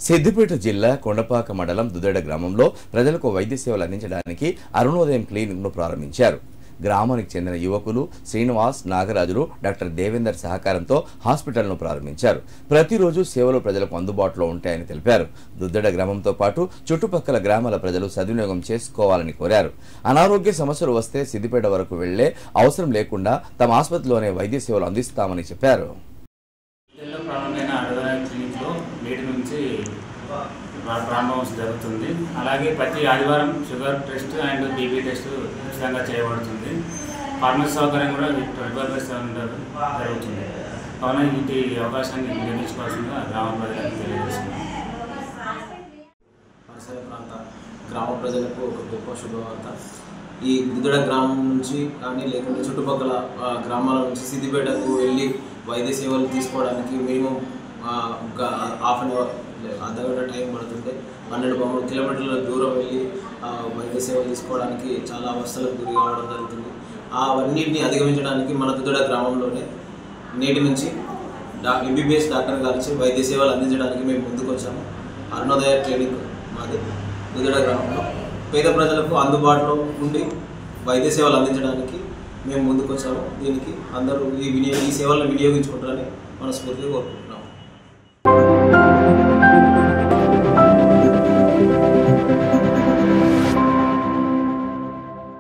సిద్దిపేట జిల్లా కొండపాక మండలం దుద్దెడ గ్రామంలో ప్రజలకు వైద్య సేవలు అందించడానికి అరుణోదయం క్లినిక్ను ప్రారంభించారు. గ్రామానికి చెందిన యువకులు శ్రీనివాస్, నాగరాజులు, డాక్టర్ దేవేందర్ సహకారంతో హాస్పిటల్ను ప్రారంభించారు. ప్రతిరోజు సేవలు ప్రజలకు అందుబాటులో ఉంటాయని తెలిపారు. దుద్దెడ గ్రామంతో పాటు చుట్టుపక్కల గ్రామాల ప్రజలు సద్వినియోగం చేసుకోవాలని కోరారు. అనారోగ్య సమస్యలు వస్తే సిద్దిపేట వరకు వెళ్లే అవసరం లేకుండా తమ ఆసుపత్రిలోనే వైద్య సేవలు అందిస్తామని చెప్పారు. ప్రారంభం జరుగుతుంది. అలాగే ప్రతి ఆదివారం sugar test and BP test ఉచితంగా చేయబడుతుంది. ఫార్మసీ సౌకర్యం కూడా 24/7 జరుగుతుంది. కావున ఇంటి అవకాశాన్ని వినియోగించుకోవాల్సిందిగా గ్రామ ప్రజలకు తెలియజేస్తున్నాం. పరిసర ప్రాంత గ్రామ ప్రజలకు ఒక గొప్ప శుభవార్త. ఈ దుద్దెడ గ్రామం నుంచి కానీ లేకుంటే చుట్టుపక్కల గ్రామాల నుంచి సిద్దిపేటకు వెళ్ళి వైద్య సేవలు తీసుకోవడానికి మినిమం ఒక హాఫ్ అన్ అవర్ అర్ధగంట టైం పడుతుంది. 12 కిలోమీటర్ల దూరం వెళ్ళి వైద్య సేవలు తీసుకోవడానికి చాలా అవస్థలకు గురి కావడం జరుగుతుంది. అవన్నింటినీ అధిగమించడానికి మన దుద్దెడ గ్రామంలోనే నేటి నుంచి ఎంబీబీఎస్ డాక్టర్ గారికి వైద్య సేవలు అందించడానికి మేము ముందుకు వచ్చాము. అరుణోదయ క్లినిక్ మాది దుద్దెడ గ్రామంలో పేద ప్రజలకు అందుబాటులో ఉండి వైద్య సేవలు అందించడానికి మేము ముందుకు వచ్చాము. దీనికి అందరూ ఈ సేవలను వినియోగించుకుంటారని మనస్ఫూర్తిగా కోరుకుంటున్నాం.